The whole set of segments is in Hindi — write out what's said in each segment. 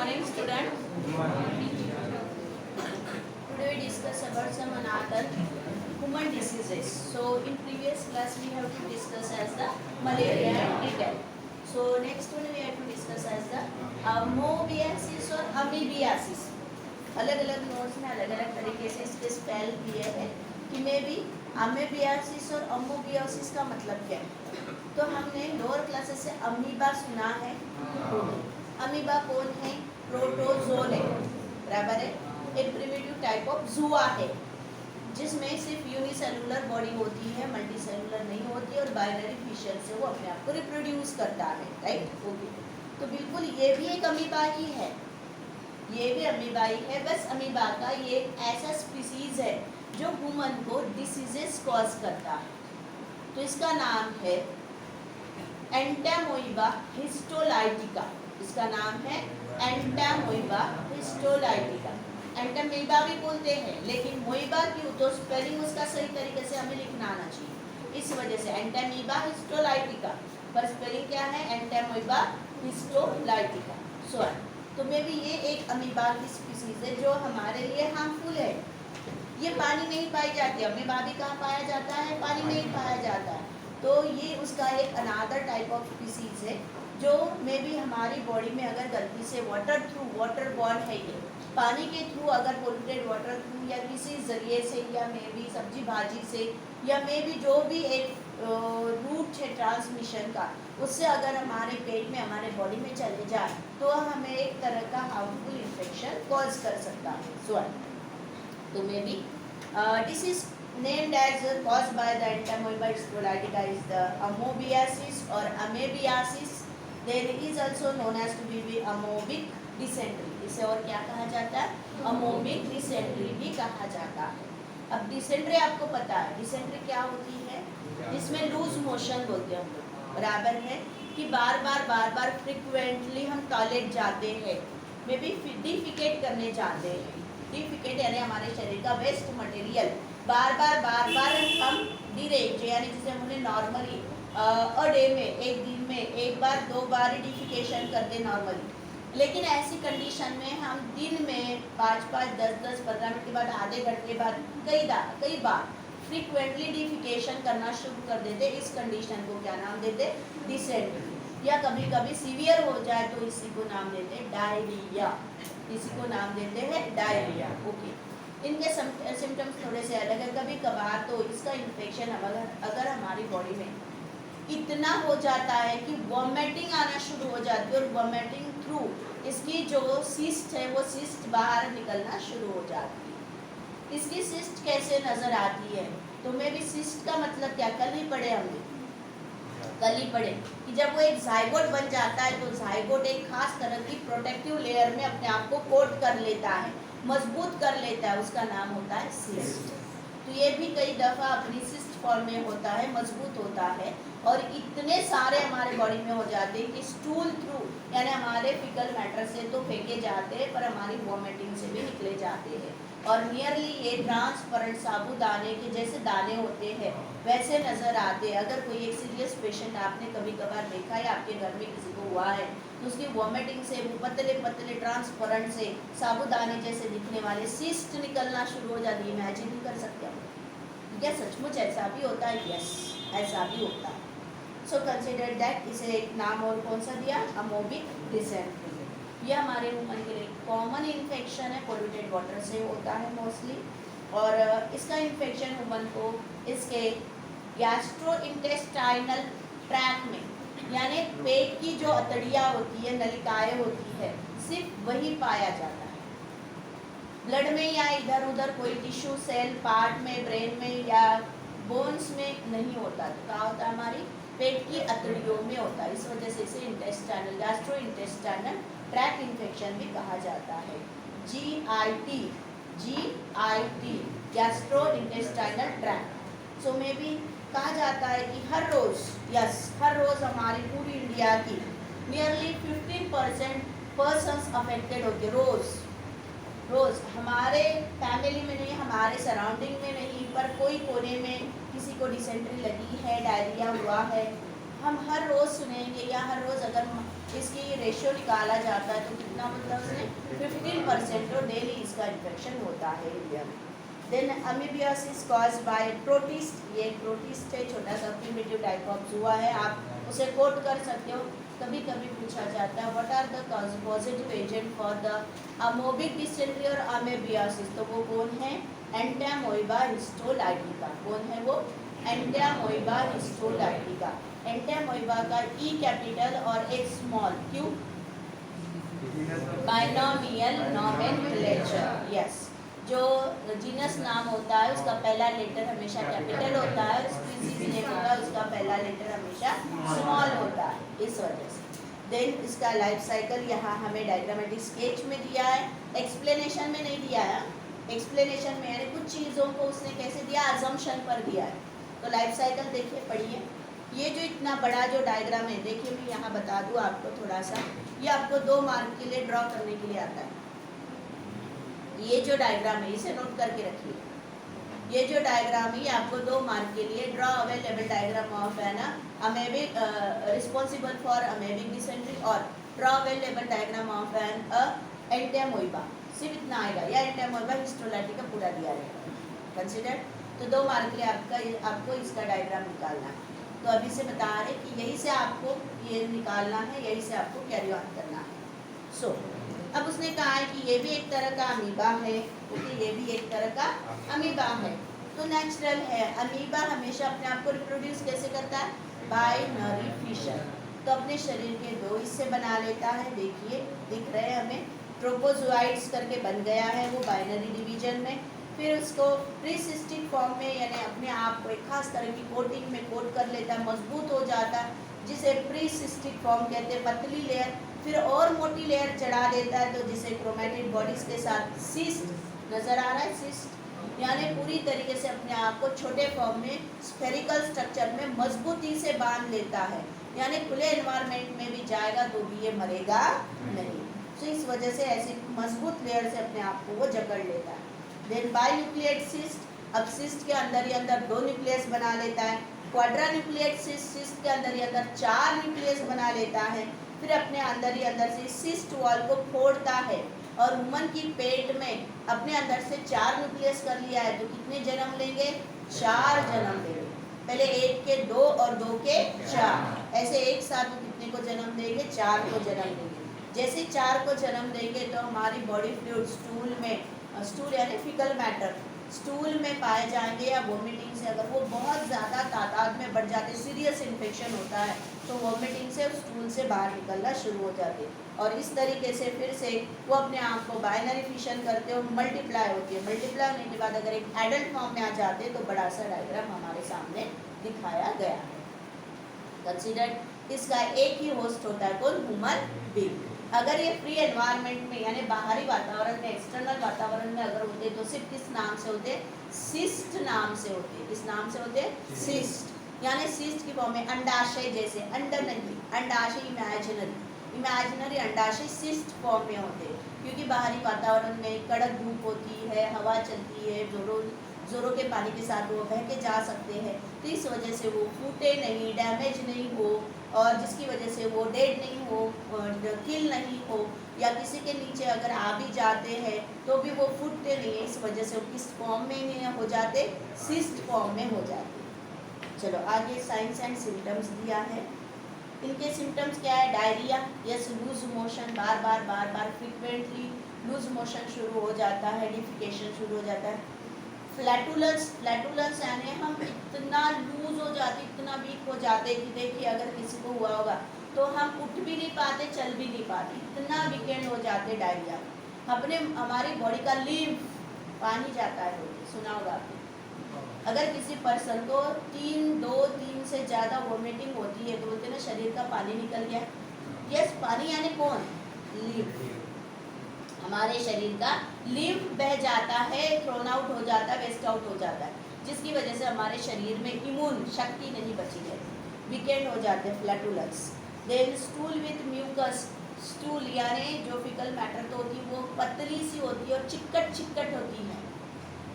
morning, student. Today we discuss about some another human diseases. So in previous class we have to discuss as the malaria in detail. So next one we have to discuss as the amoebiasis और amoebiasis. अलग अलग नोट्स में अलग अलग तरीके से इसके स्पेल किए हैं कि मे भी अमेबियासिस और अमोबियासिस का मतलब क्या है. तो हमने लोअर क्लासेस से अमीबा सुना है. अमीबा कौन है? प्रोटोजोन है, बराबर है. एक प्रिमिटिव टाइप ऑफ जुआ है जिसमें सिर्फ यूनिसेलुलर बॉडी होती है, मल्टीसेलुलर नहीं होती और बाइनरी फिशर से वो अपने आप को रिप्रोड्यूस करता है. Right, okay. तो बिल्कुल ये भी एक अमीबा ही है, ये भी अमीबा ही है. बस अमीबा का ये ऐसा स्पीसीज है जो ह्यूमन को डिसीजेस कॉज करता है. तो इसका नाम है एंटामोइबा हिस्टोलाइटिका. इसका नाम है एंटामोइबा हिस्टोलाइटिका. एंटामोइबा भी बोलते हैं लेकिन मोइबा की तो स्पेलिंग उसका सही तरीके से हमें लिखना आना चाहिए. इस वजह से एंटामोइबा हिस्टोलाइटिका, पर स्पेलिंग क्या है? Entamoeba histolytica. सो तो मे भी ये एक अमीबा की स्पीसीज है जो हमारे लिए हार्मफुल है. ये पानी नहीं पाई जाती. अमीबा भी कहाँ पाया जाता है? पानी में ही पाया जाता है. तो ये उसका एक अनादर टाइप ऑफ स्पीसीज है जो मे भी हमारी बॉडी में अगर गलती से वाटर थ्रू, वाटर बॉर्न है, ये पानी के थ्रू अगर पोल्यूटेड वाटर थ्रू या किसी ज़रिए से या मे भी सब्जी भाजी से या मे भी जो भी एक रूट है ट्रांसमिशन का, उससे अगर हमारे पेट में, हमारे बॉडी में चले जाए तो हमें एक तरह का हार्मफुल इन्फेक्शन कॉज कर सकता है. सो तो may B disease named as caused by the entamoeba histolytica is the amoebiasis or amebiasis. There is also known as to be amoebic dysentery. इसे और क्या कहा जाता है? amoebic dysentery भी कहा जाता है. अब डिसेंट्री आपको पता है, डिसेंट्री क्या होती है? इसमें लूज मोशन बोलते हैं हम लोग, बराबर है कि बार बार फ्रिक्वेंटली हम टॉयलेट जाते हैं, मे बी डिफिकेट करने जाते हैं. डिफिकेट यानी हमारे शरीर का वेस्ट मटेरियल बार बार हम डिरेंज यानी जिसे हमने नॉर्मली अ डे में, एक दिन में एक बार दो बार डिफिकेशन करते नॉर्मली. लेकिन ऐसी कंडीशन में हम दिन में 5-5, 10-10, 15 मिनट के बाद, आधे घंटे बाद, कई बार फ्रीक्वेंटली डिफिकेशन करना शुरू कर देते. इस कंडीशन को क्या नाम देते? डिसेंट्री. या कभी कभी सीवियर हो जाए तो इसी को नाम देते हैं डायरिया. इसी को नाम देते हैं डायरिया. ओके. इनके सिम्टम्स थोड़े से अलग है. कभी कभार तो इसका इन्फेक्शन अगर हमारी बॉडी में इतना हो जाता है कि वॉमिटिंग आना शुरू हो जाती है और वॉमिटिंग थ्रू इसकी जो सिस्ट है वो सिस्ट बाहर निकलना शुरू हो जाती है. इसकी सिस्ट कैसे नज़र आती है? तो मे भी सिस्ट का मतलब क्या? कल ही पढ़े हमने, कल ही पढ़े कि जब वो एक जाइगोट बन जाता है तो जाइगोट एक खास तरह की प्रोटेक्टिव लेयर में अपने आप को कोट कर लेता है, मजबूत कर लेता है. उसका नाम होता है सिस्ट. तो ये भी कई दफ़ा अपनी सिस्ट फॉर्म में होता है, मजबूत होता है और इतने सारे हमारे बॉडी में हो जाते हैं कि स्टूल थ्रू यानी हमारे फिकल मैटर से तो फेंके जाते हैं पर हमारी वॉमिटिंग से भी निकले जाते हैं. और नियरली ये ट्रांसपेरेंट साबुदाने के जैसे दाने होते हैं वैसे नज़र आते हैं. अगर कोई एक सीरियस पेशेंट आपने कभी कभार देखा है, आपके घर में किसी को हुआ है, तो उसकी वॉमिटिंग से वो पतले पतले ट्रांसपेरेंट से साबुदाने जैसे दिखने वाले सिस्ट निकलना शुरू हो जाती है. इमेजिन नहीं कर सकते हम. क्या सचमुच ऐसा भी होता है? यस, ऐसा भी होता है. So consider that. इसे एक नाम और कौन सा दिया? Amoebic dysentery. यह हमारे ह्यूमन के लिए कॉमन इन्फेक्शन है, पोल्यूटेड वाटर से होता है मोस्टली. और इसका इन्फेक्शन ह्यूमन को इसके गैस्ट्रोइंटेस्टाइनल ट्रैक में यानी पेट की जो अतड़ियाँ होती है, नलिकाएं होती है, सिर्फ वही पाया जाता है. ब्लड में या इधर उधर कोई टिश्यू सेल पार्ट में, ब्रेन में या बोन्स में नहीं होता. तो क्या होता है? हमारी पेट की अतड़ियों में होता है. इस वजह से इसे इंटेस्टाइनल, गैस्ट्रोइंटेस्टाइनल ट्रैक इन्फेक्शन भी कहा जाता है. GIT gastrointestinal tract. सो में भी कहा जाता है कि हर रोज़ हमारी पूरी इंडिया की नियरली 15% पर्सन्स अफेक्टेड होते. रोज़ हमारे फैमिली में नहीं, हमारे सराउंडिंग में नहीं, पर कोई कोने में किसी को डिसेंट्री लगी है, डायरिया हुआ है, हम हर रोज़ सुनेंगे या हर रोज़ अगर इसकी रेशियो निकाला जाता है तो कितना मतलब उसने 15% तो डेली इसका इन्फेक्शन होता है इंडिया में। Then amoebiasis caused by protist, ये प्रोटिस्ट है, छोटा सा प्रिमिटिव टाइप ऑफ जुआ है, आप उसे कोट कर सकते हो। कभी कभी पूछा जाता है what are the positive agent for the amoebic dysentery और अमीबियासिस, तो वो कौन है? Entamoeba histolytica. कौन है वो? Entamoeba histolytica. एंटामोइबा का ई कैपिटल और एक स्मॉल, क्यों? Binomial nomenclature, yes. जो जीनस नाम होता है उसका पहला लेटर हमेशा कैपिटल होता है, स्पीसीज नेम होता है उसका पहला लेटर हमेशा स्मॉल होता है, इस वजह से। देन इसका लाइफ साइकिल यहाँ हमें डायग्रामेटिक स्केच में दिया है, एक्सप्लेनेशन में नहीं दिया है। एक्सप्लेनेशन में यानी कुछ चीज़ों को उसने कैसे दिया, अजम्पशन पर दिया है। तो लाइफ साइकिल देखिए, पढ़िए। ये जो इतना बड़ा जो डायग्राम है, देखिए मैं यहाँ बता दूँ आपको थोड़ा सा, ये आपको 2 मार्क के लिए ड्रॉ करने के लिए आता है। ये जो डायग्राम है इसे नोट करके रखिए। ये जो डायग्राम है ये आपको 2 मार्क के लिए, ड्रॉ अवेलेबल डायग्राम ऑफ है ना amoebic responsible for amoebic dysentery और draw available diagram of an entamoeba, सिर्फ इतना आएगा, या एंटामोइबा हिस्टोलाइटिका पूरा दिया रहेगा, कंसीडर। तो 2 मार्क के लिए आपको इसका डायग्राम निकालना है। तो अभी से बता रहे कि यही से आपको ये निकालना है, यही से आपको कैरी ऑन करना है। सो अब उसने कहा है कि ये भी एक तरह का अमीबा है, क्योंकि ये भी एक तरह का अमीबा है, तो नेचुरल है। अमीबा हमेशा अपने आप को रिप्रोड्यूस कैसे करता है? Binary fission. तो अपने शरीर के 2 हिस्से बना लेता है, देखिए दिख रहे हैं हमें, ट्रोपोजोइड्स करके बन गया है वो बाइनरी डिवीजन में। फिर उसको प्रीसिस्टिक फॉर्म में यानी अपने आप को एक खास तरह की कोटिंग में कोट कर लेता है, मजबूत हो जाता है, जिसे प्रीसिस्टिक फॉर्म कहते हैं, पतली लेयर। फिर और मोटी लेयर चढ़ा देता है, तो जिसे क्रोमेटिड बॉडीज के साथ सिस्ट, नजर आ रहा है सिस्ट, यानी पूरी तरीके से अपने आप को छोटे फॉर्म में स्फेरिकल स्ट्रक्चर में मजबूती से बांध लेता है, यानी खुले एनवायरनमेंट में भी जाएगा तो भी ये मरेगा नहीं। तो इस वजह से ऐसी मजबूत लेयर से अपने आप को वो जकड़ लेता है। देन बाइन्यूक्लिएट सिस्ट, अब सिस्ट के अंदर ही अंदर 2 न्यूक्लियस बना लेता है। क्वाड्रान्यूक्लिएट सिस्ट के अंदर ही अंदर 4 न्यूक्लियस बना लेता है। फिर अपने अंदर ही अंदर से सिस्ट वॉल को फोड़ता है और वुमन की पेट में अपने अंदर से 4 न्यूक्लियस कर लिया है, तो कितने जन्म लेंगे? 4 जन्म लेंगे। पहले 1 के 2 और 2 के 4, ऐसे एक साथ वो कितने को जन्म देंगे? 4 को जन्म देंगे। जैसे 4 को जन्म देंगे तो हमारी बॉडी फ्लूइड स्टूल में, स्टूल यानी फिकल मैटर, स्टूल में पाए जाएंगे या वोमिटिंग से अगर वो बहुत ज़्यादा तादाद में बढ़ जाते, सीरियस इन्फेक्शन होता है, तो वोमिटिंग से स्टूल से बाहर निकलना शुरू हो जाते हैं। और इस तरीके से फिर से वो अपने आप को बाइनरी फिशन करते हो, मल्टीप्लाई होती है। मल्टीप्लाई होने के बाद अगर एक एडल्ट फॉर्म में आ जाते हैं तो बड़ा सा डायग्राम हमारे सामने दिखाया गया है। कंसीडर इसका एक ही होस्ट होता है, कौन? Human being. अगर ये फ्री एनवायरनमेंट में यानी बाहरी वातावरण में, एक्सटर्नल वातावरण में अगर होते तो सिर्फ किस नाम से होते? सिस्ट नाम से होते। किस नाम से होते? सिस्ट। यानी सिस्ट की फॉर्म में अंडाशय जैसे, अंडा नहीं, अंडाशय इमेजिनरी अंडाशय सिस्ट फॉर्म में होते, क्योंकि बाहरी वातावरण में कड़क धूप होती है, हवा चलती है, जोरों के पानी के साथ वो बह के जा सकते हैं, तो इस वजह से वो फूटे नहीं, डैमेज नहीं हो, और जिसकी वजह से वो डेड नहीं हो, किल नहीं हो, या किसी के नीचे अगर आ भी जाते हैं तो भी वो फूटते नहीं है। इस वजह से वो किस फॉर्म में नहीं हो जाते? सिस्ट फॉर्म में हो जाते। चलो आगे साइंस एंड सिम्टम्स दिया है। इनके सिम्टम्स क्या है? डायरिया, यस, लूज मोशन, बार बार फ्रिक्वेंटली लूज मोशन शुरू हो जाता है, डिफिकेशन शुरू हो जाता है। फ्लैटुलेंस यानी हम इतना लूज हो जाते, इतना वीक हो जाते कि देखिए अगर किसी को हुआ होगा तो हम उठ भी नहीं पाते, चल भी नहीं पाते, इतना वीकेंड हो जाते डायरिया। अपने हमारी बॉडी का लिम्फ पानी जाता है, सुना होगा आपने। अगर किसी पर्सन को 3 से ज़्यादा वोमिटिंग होती है तो बोलते हैं ना शरीर का पानी निकल गया। यस, पानी यानी कौन? लिम्फ। हमारे शरीर का लिम्फ बह जाता है, थ्रोन आउट हो जाता है, वेस्ट आउट हो जाता है, जिसकी वजह से हमारे शरीर में इम्यून शक्ति नहीं बची रहती, वीकेंड हो जाते हैं, flatulence. Then stool with mucus, stool यानी जो फिकल मैटर तो होती है वो पतली सी होती है और चिकट होती है।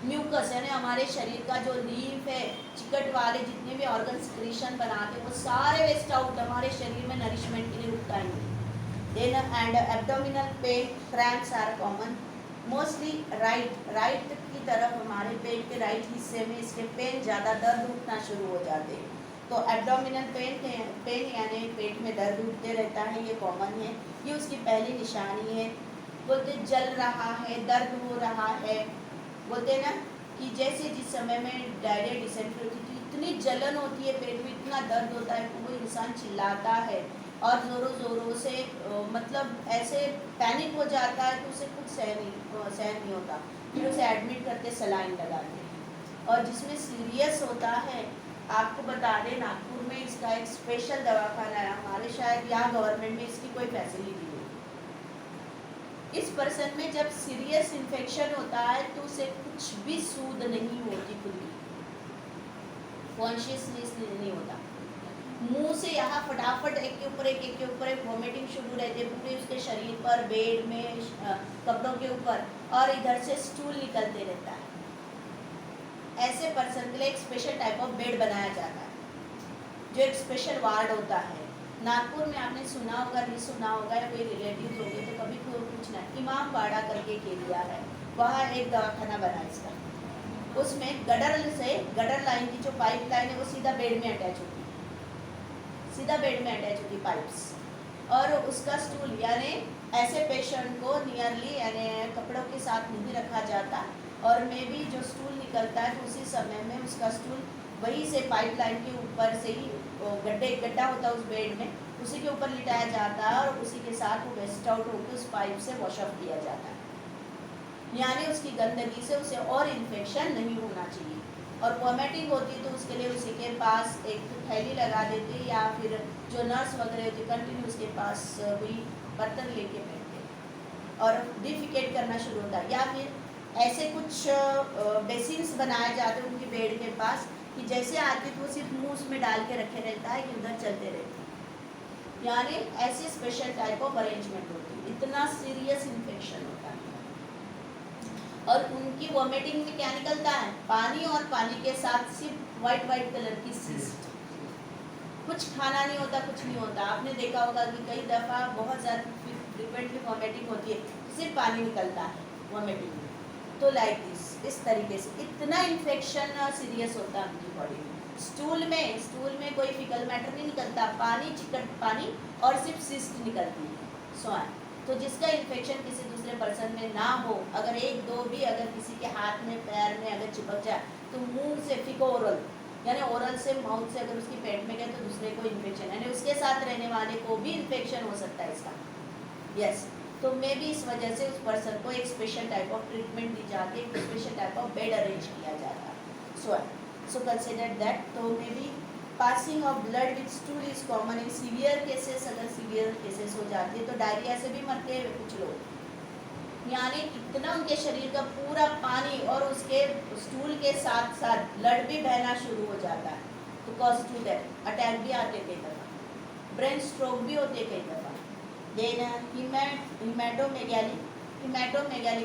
म्यूकस यानी हमारे शरीर का जो लीफ है, चिकट वाले जितने भी ऑर्गन सिक्रीशन बनाते हैं वो सारे वेस्ट आउट, हमारे शरीर में नरिशमेंट के लिए रुकता ही नहीं। Then and abdominal pain cramps are common mostly right की तरफ हमारे पेट के राइट हिस्से में इसके पेन ज़्यादा दर्द उठना शुरू हो जाते हैं। तो एब्डोमिनल पेन यानी पेट में दर्द उठते रहता है, ये कॉमन है, ये उसकी पहली निशानी है। बोलते जल रहा है, दर्द हो रहा है, बोलते ना कि जैसे जिस समय में डायरिया डिसेंट्री होती थी, इतनी जलन होती है पेट में, इतना दर्द होता है कि वो इंसान चिल्लाता है और ज़ोरों से मतलब ऐसे पैनिक हो जाता है कि उसे कुछ सहन नहीं होता, फिर उसे एडमिट करके सलाइन लगाते हैं। और जिसमें सीरियस होता है, आपको बता दें नागपुर में इसका एक स्पेशल दवाखाना है, हमारे शायद यहाँ गवर्नमेंट में इसकी कोई फैसिलिटी नहीं। इस पर्सन में जब सीरियस इन्फेक्शन होता है तो उसे कुछ भी सूद नहीं होती, खुद भी कॉन्शियसनेस नहीं होता, मुंह से यहाँ फटाफट एक के ऊपर एक वॉमिटिंग शुरू रहती है पूरे उसके शरीर पर, बेड में, कपड़ों के ऊपर, और इधर से स्टूल निकलते रहता है। ऐसे पर्सन के लिए एक स्पेशल टाइप ऑफ बेड बनाया जाता है, जो एक स्पेशल वार्ड होता है। नागपुर में आपने सुना होगा, नहीं सुना होगा, कोई रिलेटिव होंगे तो कभी पूछना, इमाम बाड़ा करके एक एरिया है, वहाँ एक दवाखाना बना इसका। उसमें गडर लाइन की जो पाइप लाइन है वो सीधा बेड में अटैच होती पाइप्स, और उसका स्टूल यानी ऐसे पेशेंट को नियरली यानी कपड़ों के साथ नहीं रखा जाता, और में भी जो स्टूल निकलता है तो उसी समय में उसका स्टूल वहीं से पाइप लाइन के ऊपर से ही गड्ढा होता है उस बेड में, उसी के ऊपर लिटाया जाता है और उसी के साथ वो वेस्ट आउट होकर उस पाइप से वॉश ऑफ किया जाता है। यानी उसकी गंदगी से उसे और इन्फेक्शन नहीं होना चाहिए। और वॉमिटिंग होती तो उसके लिए उसी के पास एक थैली लगा देते, या फिर जो नर्स वगैरह होती कंटिन्यू उसके पास कोई बर्तन लेके बैठते और डिफिकेट करना शुरू होता है, या फिर ऐसे कुछ बेसिन्स बनाए जाते हैं उनकी बेड के पास कि जैसे आती तो वो सिर्फ मुँह में डाल के रखे रहता है कि उधर चलते रहते हैं। यानी ऐसे स्पेशल टाइप ऑफ अरेंजमेंट होती है, इतना सीरियस इन्फेक्शन होता है। और उनकी वॉमिटिंग में क्या निकलता है, पानी, और पानी के साथ सिर्फ वाइट कलर की सिस्ट, कुछ खाना नहीं होता, कुछ नहीं होता। आपने देखा होगा कि कई दफ़ा बहुत ज़्यादा फ्रिक्वेंटली वॉमिटिंग होती है, सिर्फ पानी निकलता है वॉमिटिंग में। तो लाइक इस तरीके से इतना इन्फेक्शन सीरियस होता है उनकी बॉडी में। स्टूल में कोई फिकल मैटर नहीं निकलता, पानी और सिर्फ सिस्ट निकलती है, स्वान। तो जिसका इन्फेक्शन किसी दूसरे पर्सन में ना हो, अगर एक दो भी अगर किसी के हाथ में, पैर में अगर चिपक जाए तो मुंह से फिको ओरल यानी ओरल से माउथ से अगर उसकी पेट में गए तो दूसरे को इन्फेक्शन, यानी उसके साथ रहने वाले को भी इन्फेक्शन हो सकता है इसका। यस, तो मे भी इस वजह से उस पर्सन को एक स्पेशल टाइप ऑफ ट्रीटमेंट दी जाती है, एक special type of bed arrange किया जाता है। So consider that. तो may be passing of blood with stool is common in severe cases. अगर सीवियर केसेस हो जाती है तो डायरिया से भी मरते हैं कुछ लोग, यानी इतना उनके शरीर का पूरा पानी और उसके स्टूल के साथ साथ ब्लड भी बहना शुरू हो जाता है, तो कॉज टू डेथ। अटैक भी आते कई दफ़ा, ब्रेन स्ट्रोक भी होते कई दफ़ा। देन हिमेटोमेगाली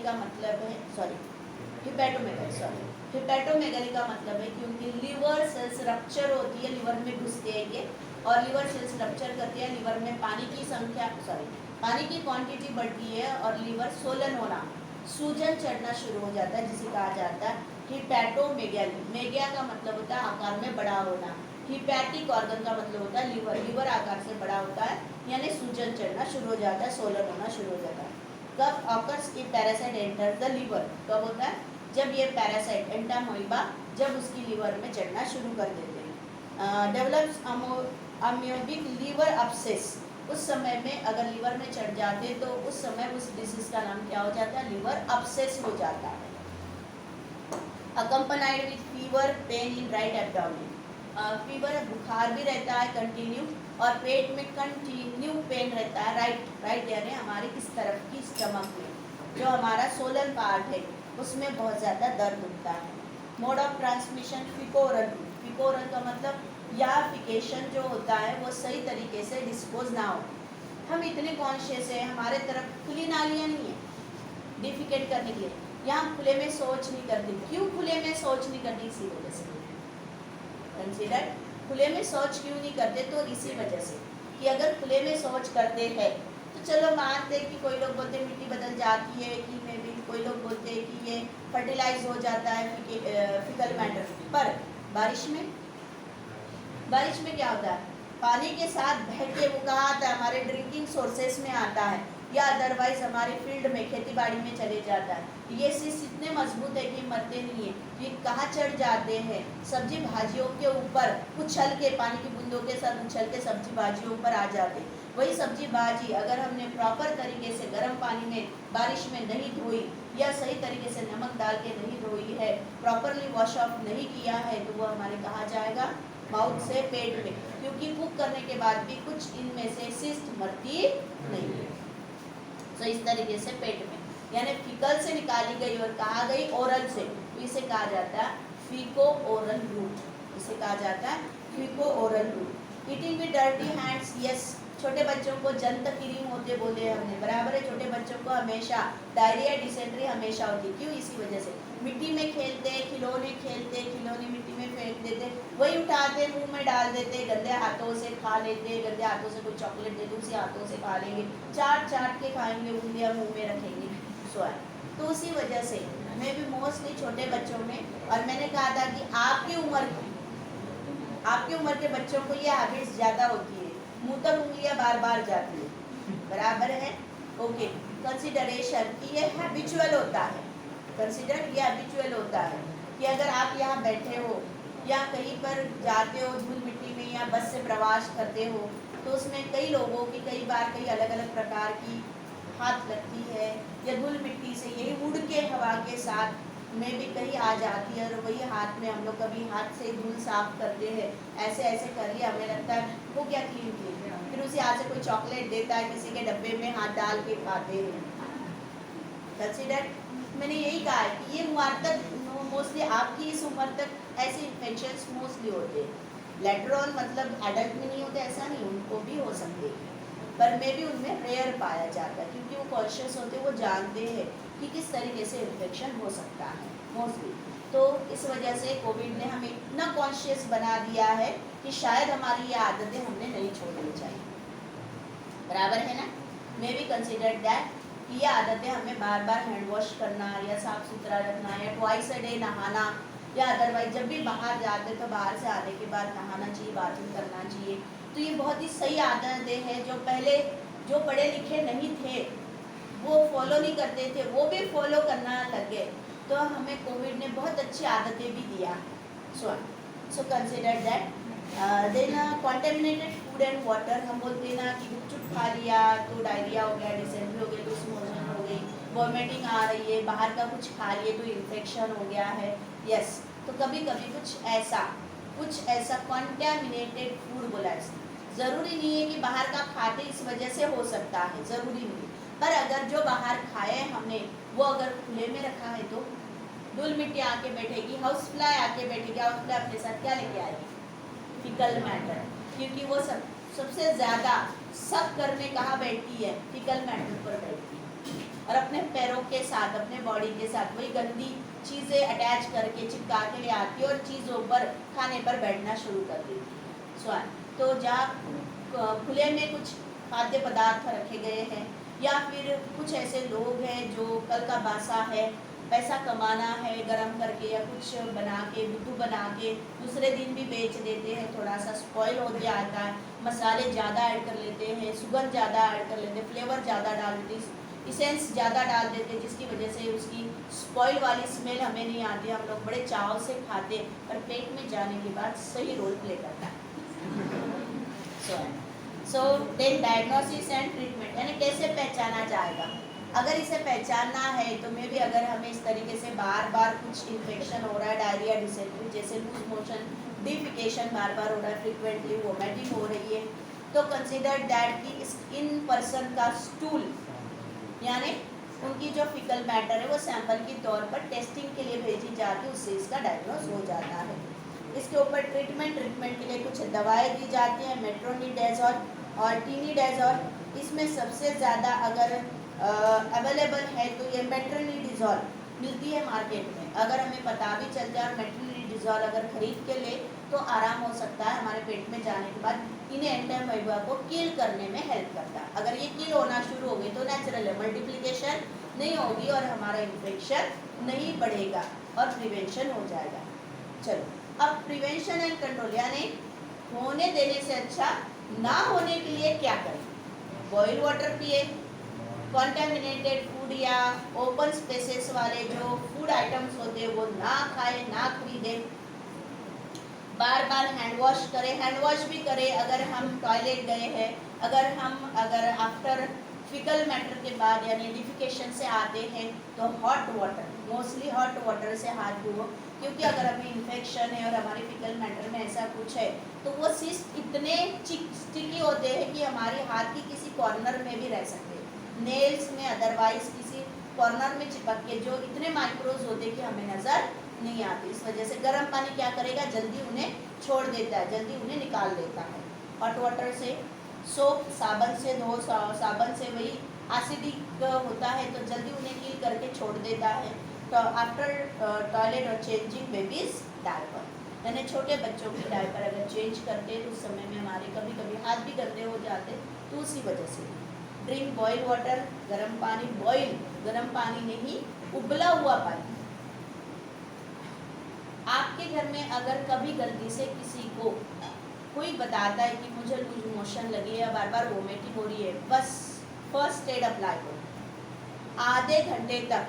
का मतलब है हिपेटोमेगाली का मतलब है कि उनकी लिवर सेल्स रप्चर होती है, लिवर में घुसते हैं ये, और लिवर सेल्स रप्चर करती है, लिवर में पानी की क्वांटिटी बढ़ती है और लिवर सोलन होना, सूजन चढ़ना शुरू हो जाता है, जिसे कहा जाता है हिपेटोमेगाली। मेगा का मतलब होता है आकार में बड़ा होना, हिपैटिक ऑर्गन का मतलब होता है लिवर आकार से बड़ा होता है, यानी सूजन चढ़ना शुरू हो जाता है, सोलन होना शुरू हो जाता है। कब ऑकर्स की पैरासाइट एंटर द लिवर, कब होता है जब ये पैरासाइट एंटामोइबा जब उसकी लिवर में चढ़ना शुरू कर देते हैं। डेवलप्स अम्योबिक लिवर अपसेस, उस समय में अगर लिवर में चढ़ जाते तो उस समय उस डिसीज का नाम क्या हो जाता है, लिवर अपसेस हो जाता है। Accompanied with fever, pain in right abdomen, fever बुखार भी रहता है कंटिन्यू, और पेट में कंटिन्यू पेन रहता है, राइट यानी हमारे इस तरफ की स्टमक में जो हमारा सोलन पार्ट है उसमें बहुत ज़्यादा दर्द होता है। मोड ऑफ ट्रांसमिशन फिकोरल का मतलब याफिकेशन जो होता है वो सही तरीके से डिस्पोज ना हो। हम इतने कॉन्शियस हैं, हमारे तरफ खुली नालियाँ नहीं है डिफिकेट करने के लिए, यहाँ खुले में शौच नहीं करते। क्यों खुले में शौच नहीं करते, इसी वजह से कंसीडर खुले में शौच क्यों नहीं करते, तो इसी वजह से कि अगर खुले में शौच करते हैं तो तो चलो मानते हैं कि कोई लोग बोलते हैं मिट्टी बदल जाती है, कि मे बी कोई लोग बोलते हैं कि ये फर्टिलाइज हो जाता है फिकल मैटर। पर बारिश में क्या होता है, पानी के साथ बह के वो कहाँ आता है, हमारे ड्रिंकिंग सोर्सेस में आता है, या अदरवाइज हमारे फील्ड में खेती बाड़ी में चले जाता है। ये सीड्स इतने मजबूत है कि मरते नहीं है, ये कहाँ चढ़ जाते हैं, सब्जी भाजियों के ऊपर उछल के, पानी की बूंदों के साथ उछल के सब्जी भाजियों ऊपर आ जाते। वही सब्जी भाजी अगर हमने प्रॉपर तरीके से गर्म पानी में बारिश में नहीं धोई, या सही तरीके से नमक डाल के नहीं धोई है, प्रॉपरली वॉश ऑफ नहीं किया है, तो वो हमारे कहाँ जाएगा, माउथ से पेट में, क्योंकि कुक करने के बाद भी कुछ इनमें से सिस्ट मरती नहीं है। तो इस तरीके से पेट में, यानी फीकल से निकाली गई और कहा गई ओरल से, तो इसे कहा जाता है फीको ओरल रूट, इसे कहा जाता है faeco oral route. Eating with dirty hands, yes, छोटे बच्चों को जंत किरिंग होते बोले हमने, बराबर है। छोटे बच्चों को हमेशा डायरिया डिसेंट्री हमेशा होती, क्यों, इसी वजह से मिट्टी में खेलते, खिलौने मिट्टी में फेंक देते, वही उठाते मुंह में डाल देते, गंदे हाथों से खा लेते, गंदे हाथों से कोई चॉकलेट दे दो उसी हाथों से खा लेंगे, चाट के खाएंगे, उंगलियां मुंह में रखेंगे, तो उसी वजह से मैं भी मोस्टली छोटे बच्चों में, और मैंने कहा था कि आपकी उम्र के बच्चों को ये हैबिट्स ज़्यादा होती है, मुंह तक उंगलियां बार बार जाती है, बराबर है। ओके, कंसिडरेशन कि ये हैबिचुअल होता है, कंसिडर ये हैबिचुअल होता है कि अगर आप यहाँ बैठे हो या कहीं पर जाते हो धूल मिट्टी में, या बस से प्रवास करते हो, तो उसमें कई लोगों की कई बार कई अलग अलग प्रकार की हाथ लगती है, या धूल मिट्टी से यही उड़ के हवा के साथ में भी कहीं आ जाती है, और वही हाथ में हम लोग कभी हाथ से धूल साफ करते हैं, ऐसे कर लिया, हमें लगता है वो क्या क्लीन, फिर उसी हाथ से कोई चॉकलेट देता है, किसी के डब्बे में हाथ डाल के खाते हैं। कंसीडर, मैंने यही कहा है कि ये उम्र तक मोस्टली आपकी इस उम्र तक ऐसे इन्फेक्शंस मोस्टली होते हैं। लेटर ऑन मतलब एडल्ट में नहीं होते ऐसा नहीं, उनको भी हो सकते हैं, पर मे भी उनमें रेयर पाया जाता है, क्योंकि वो कॉन्शियस होते हैं, वो जानते हैं कि किस तरीके से इन्फेक्शन हो सकता है मोस्टली। तो इस वजह से कोविड ने हमें इतना कॉन्शियस बना दिया है कि शायद हमारी ये आदतें हमने नहीं छोड़नी चाहिए, बराबर है ना। मे बी कंसिडर दैट कि ये आदतें हमें बार बार हैंड वॉश करना, या साफ सुथरा रखना, या ट्वाइस अ डे नहाना, या अदरवाइज जब भी बाहर जाते तो बाहर से आने के बाद नहाना चाहिए, बाथरूम करना चाहिए। तो ये बहुत ही सही आदतें हैं, जो पहले जो पढ़े लिखे नहीं थे वो फॉलो नहीं करते थे, वो भी फॉलो करना लगे, तो हमें कोविड ने बहुत अच्छी आदतें भी दिया। So consider that. Then contaminated food and water, हम बोलते हैं ना कि गुपचुप खा लिया तो डायरिया हो गया, डिसेंट्री हो गई, लूज मोशन हो गई, वॉमिटिंग आ रही है, बाहर का कुछ खा लिए तो इन्फेक्शन हो गया है, यस। तो कभी कभी कुछ ऐसा कॉन्टेमिनेटेड फूड बोला, ज़रूरी नहीं है कि बाहर का खाते इस वजह से हो सकता है, ज़रूरी नहीं, पर अगर जो बाहर खाए हमने वो अगर खुले में रखा है तो धूल मिट्टी आके बैठेगी, हाउस फ्लाई आके बैठेगी, हाउस फ्लाई अपने साथ क्या लेके आएगी, फिकल मैटर, क्योंकि वो सबसे ज़्यादा सब करने कहाँ बैठती है, फिकल मैटर पर बैठती है, और अपने पैरों के साथ अपने बॉडी के साथ वही गंदी चीज़ें अटैच करके चिपका के ले आती है, और चीज़ों पर खाने पर बैठना शुरू कर देती है। तो जहाँ खुले में कुछ खाद्य पदार्थ रखे गए हैं, या फिर कुछ ऐसे लोग हैं जो कल का बासा है, पैसा कमाना है गरम करके या कुछ बना के बुद्धू बना के दूसरे दिन भी बेच देते हैं, थोड़ा सा स्पॉइल हो जाता है, मसाले ज़्यादा ऐड कर लेते हैं, सुगंध ज़्यादा ऐड कर लेते हैं, फ्लेवर ज़्यादा डाल देते हैं, इसेंस ज़्यादा डाल देते हैं, जिसकी वजह से उसकी स्पॉइल वाली स्मेल हमें नहीं आती, हम लोग बड़े चाव से खाते, पर पेट में जाने के बाद सही रोल प्ले करता है। So then diagnosis and treatment, यानी कैसे पहचाना जाएगा। अगर इसे पहचानना है तो मे भी अगर हमें इस तरीके से बार बार कुछ इन्फेक्शन हो रहा है, डायरिया, डिसेंट्री जैसे लूज मोशन, डिफिकेशन बार बार हो रहा है, फ्रिक्वेंटली वोमिटिंग हो रही है, तो कंसिडर दैट कि इस इन पर्सन का स्टूल यानी उनकी जो फिकल मैटर है वो सैंपल के तौर पर टेस्टिंग के लिए भेजी जाती है, उससे इसका डायग्नोस हो जाता है। इसके ऊपर ट्रीटमेंट के लिए कुछ दवाएं दी जाती हैं, मेट्रोनिडेजोल और टीनिडेजोल। इसमें सबसे ज़्यादा अगर अवेलेबल है तो ये मेट्रोनिडेजोल मिलती है मार्केट में। अगर हमें पता भी चल जाए मेट्रोनिडेजोल अगर खरीद के ले तो आराम हो सकता है हमारे पेट में जाने के बाद। इन्हें एंटामोeba को किल करने में हेल्प करता है। अगर ये किल होना शुरू हो गई तो नेचुरल है, मल्टीप्लिकेशन नहीं होगी और हमारा इन्फेक्शन नहीं बढ़ेगा और प्रिवेंशन हो जाएगा। चलो अब प्रिवेंशन एंड कंट्रोल यानी होने देने से अच्छा ना होने के लिए क्या करें। बॉइल वाटर पिए, कॉन्टेमिनेटेड फूड या ओपन स्पेसेस वाले जो फूड आइटम्स होते हैं वो ना खाएं, ना खरीदें। बार बार हैंड वॉश करें, हैंड वॉश भी करें अगर हम टॉयलेट गए हैं, अगर आफ्टर फिकल मैटर के बाद यानी डिफिकेशन से आते हैं तो hot water, mostly hot water से हाथ धोओ, क्योंकि अगर हमें इन्फेक्शन है और हमारे फिकल मैटर में ऐसा कुछ है तो वो सिस्ट इतने स्टिकी होते हैं कि हमारे हाथ की किसी कॉर्नर में भी रह सकते हैं, नेल्स में, अदरवाइज किसी कॉर्नर में चिपक के, जो इतने माइक्रोज होते हैं कि हमें नज़र नहीं आती। इस वजह से गर्म पानी क्या करेगा, जल्दी उन्हें छोड़ देता है, जल्दी उन्हें निकाल देता है। हॉट वाटर से, सोप साबुन से धो, साबुन से वही एसिडिक होता है तो जल्दी उन्हें किल करके छोड़ देता है। तो आफ्टर टॉयलेट और चेंजिंग बेबीज डायपर, यानी छोटे बच्चों की डायपर अगर चेंज करते तो उस समय में हमारे कभी कभी हाथ भी गंदे हो जाते, तो उसी वजह से। ड्रिंक बॉयल वाटर, गर्म पानी, बॉयल गर्म पानी नहीं, उबला हुआ पानी। आपके घर में अगर कभी गलती से किसी को कोई बताता है कि मुझे लूज मोशन लगी है, बार बार वोमिटिंग हो रही है, बस फर्स्ट एड अप्लाई करो। आधे घंटे तक,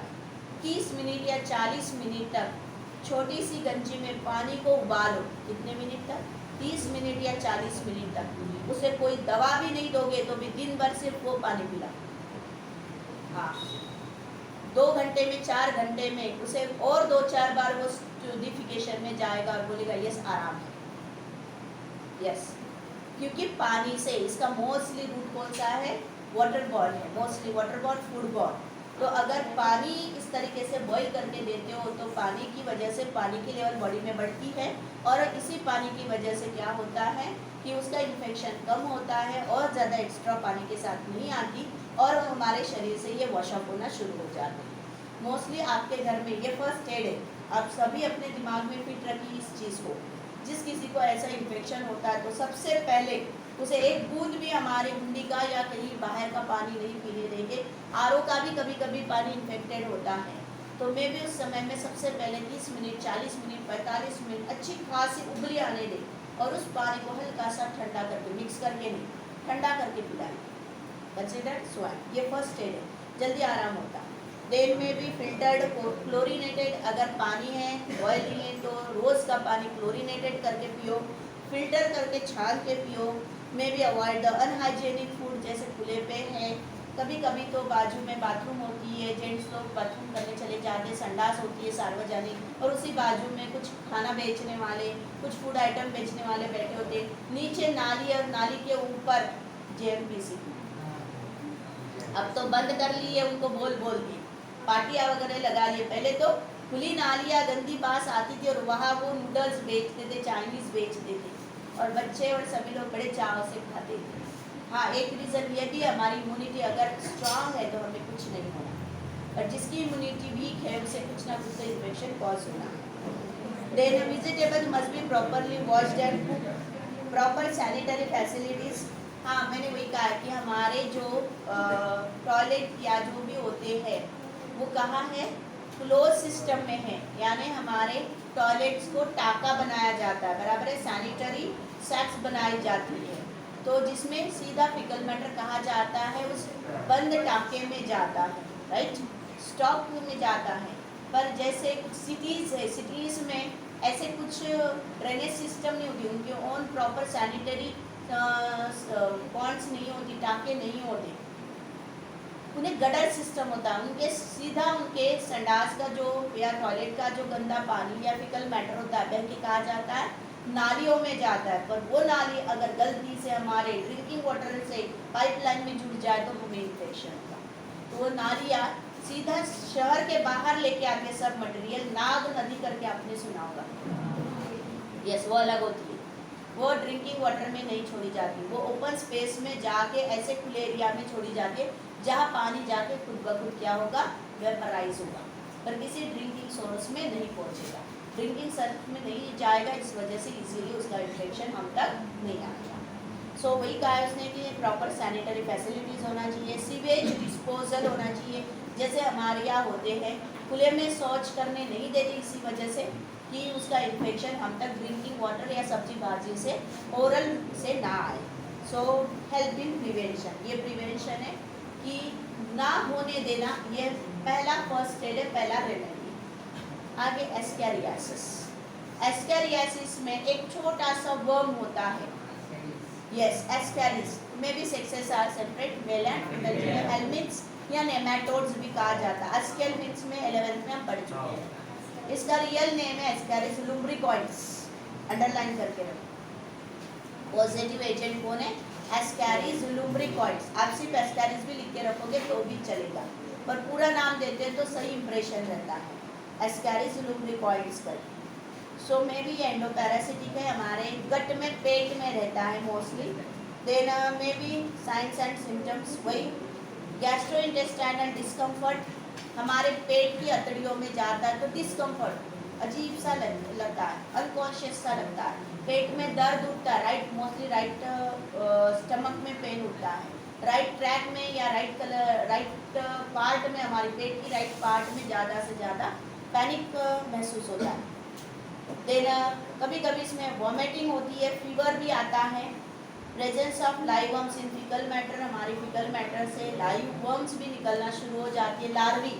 30 मिनट या 40 मिनट तक छोटी सी गंजी में पानी को उबालो। कितने मिनट तक? 30 मिनट या 40 मिनट तक। उसे कोई दवा भी नहीं दोगे तो भी दिन भर सिर्फ वो पानी पिला। हाँ, 2 घंटे में, 4 घंटे में उसे और 2-4 बार वो डिफिकेशन में जाएगा और बोलेगा यस आराम है, यस। क्योंकि पानी से इसका मोस्टली रूट कौन सा है, वाटर बॉर्न है, mostly water borne, food borne. तो अगर पानी इस तरीके से बॉईल करके देते हो तो पानी की वजह से पानी की लेवल बॉडी में बढ़ती है और इसी पानी की वजह से क्या होता है कि उसका इन्फेक्शन कम होता है और ज़्यादा एक्स्ट्रा पानी के साथ नहीं आती और हमारे शरीर से ये वॉशअप होना शुरू हो जाता है। मोस्टली आपके घर में ये फर्स्ट एड है, आप सभी अपने दिमाग में फिट रखिए इस चीज़ को। जिस किसी को ऐसा इन्फेक्शन होता है तो सबसे पहले उसे एक बूंद भी हमारे हुंडी का या कहीं बाहर का पानी नहीं पीने देंगे। आरओ का भी कभी कभी पानी इन्फेक्टेड होता है, तो मैं भी उस समय में सबसे पहले 30 मिनट, 40 मिनट, 45 मिनट अच्छी खासी उबली आने दें और उस पानी को हल्का सा ठंडा करके, मिक्स करके नहीं, ठंडा करके पिलाएं। कंसिडर स्वाइप, ये फर्स्ट एड है, जल्दी आराम होता है। देन में भी फिल्टर्ड, क्लोरीनेटेड अगर पानी है, बॉयल नहीं है तो रोज़ का पानी क्लोरीनेटेड करके पियो, फिल्टर करके छान के पियो। May be avoid the unhygienic food, जैसे खुले पे है, कभी कभी तो बाजू में बाथरूम होती है, जेंट्स लोग बाथरूम करने चले जाते हैं, संडास होती है सार्वजनिक, और उसी बाजू में कुछ खाना बेचने वाले, कुछ फूड आइटम बेचने वाले बैठे होते हैं, नीचे नाली और नाली के ऊपर जेएमपीसी। अब तो बंद कर ली है उनको बोल बोल के, पार्टियाँ वगैरह लगा लिए। पहले तो खुली नालियाँ गंदी पास आती थी और वहाँ वो नूडल्स बेचते थे, चाइनीज़ बेचते थे और बच्चे और सभी लोग बड़े चाव से खाते थे। हाँ, एक रीज़न ये भी हमारी इम्यूनिटी अगर स्ट्रांग है तो हमें कुछ नहीं होना, और जिसकी इम्यूनिटी वीक है उसे कुछ ना कुछ तो इन्फेक्शन कॉज होना है। Then vegetable must be properly washed and cooked, proper sanitary facilities. हाँ, मैंने वही कहा कि हमारे जो टॉयलेट या जो भी होते हैं वो कहाँ है, क्लोज सिस्टम में है, यानी हमारे टॉयलेट्स को टाका बनाया जाता है, बराबर है, सैनिटरी सैक्स बनाई जाती है, तो जिसमें सीधा फिकल मैटर कहाँ जाता है, उस बंद टाके में जाता है, राइट, स्टॉक में जाता है। पर जैसे कुछ सिटीज़ है, सिटीज़ में ऐसे कुछ ड्रेनेज सिस्टम नहीं होती, उनके ओन प्रॉपर सैनिटरी पॉइंट्स नहीं होती, टाके नहीं होते, उन्हें गटर सिस्टम होता है, उनके सीधा उनके संडास का जो या टॉयलेट का जो गंदा पानी या फिकल मैटर होता है बह के कहा जाता है, नालियों में जाता है। पर वो नाली अगर गलती से हमारे ड्रिंकिंग वाटर से पाइपलाइन में जुड़ जाए तो हमें इन्फेक्शन होगा। तो वो नालियाँ सीधा शहर के बाहर लेके आते सब मटेरियल, नाग नदी करके आपने सुना होगा, यस, वो अलग होती है, वो ड्रिंकिंग वाटर में नहीं छोड़ी जाती, वो ओपन स्पेस में जाके ऐसे खुले एरिया में छोड़ी जाती है जहाँ पानी जाके खुद ब खुद क्या होगा, वेपराइज होगा, पर किसी ड्रिंकिंग सोर्स में नहीं पहुँचेगा। ड्रिंकिंग सर्फ में नहीं जाएगा, इस वजह से इजीली उसका इन्फेक्शन हम तक नहीं आएगा। सो वही कहा है उसने कि प्रॉपर सैनिटरी फैसिलिटीज़ होना चाहिए, सीवेज डिस्पोजल होना चाहिए। जैसे हमारे यहाँ होते हैं, खुले में शौच करने नहीं देते इसी वजह से कि उसका इन्फेक्शन हम तक ड्रिंकिंग वाटर या सब्जी भाजी से ओरल से ना आए। सो हेल्प इन प्रिवेंशन, ये प्रिवेंशन है कि ना होने देना, ये पहला फर्स्ट स्टेज है, पहला रेमेडी। आगे एस्कैरियासिस। एस्कैरियासिस में एक छोटा सा वर्म होता है, यस एस्कैरिस में भी sexes are separate, male and female, helminths या नेमाटोड्स भी कहा जाता है। एस्केल्मिन्थ्स में 11th में हम पढ़ चुके हैं। इसका रियल नेम है एस्कैरिस लुम्ब्रिकॉइड्स, अंडरलाइन करके रखो। पॉजिटिव एजेंट कौन है? Ascaris lumbricoides. आप सिर्फ एस्कैरिस भी लिख के रखोगे तो भी चलेगा, पर पूरा नाम देते हैं तो सही इंप्रेशन रहता है, एस्कैरिस लुम्ब्रिकॉइड्स करके। सो में भी ये एंडोपैरासिटिक है, हमारे गट में, पेट में रहता है मोस्टली। देन में भी साइंस एंड सिम्टम्स वही गैस्ट्रोइंटेस्टाइनल डिस्कम्फर्ट, हमारे पेट की अतड़ियों में जाता है तो डिस्कम्फर्ट अजीब सा लगता है, अनकॉन्शियस सा लगता है, पेट में दर्द उठता है, राइट मोस्टली राइट स्टमक में पेन उठता है, राइट ट्रैक में या राइट पार्ट में, हमारे पेट की राइट पार्ट में ज़्यादा से ज़्यादा पैनिक महसूस होता है। देन कभी कभी इसमें वॉमिटिंग होती है, फीवर भी आता है। Presence of live worms in faecal matter, हमारी फीकल मैटर से लाइव वर्म्स भी निकलना शुरू हो जाती है। लार्वी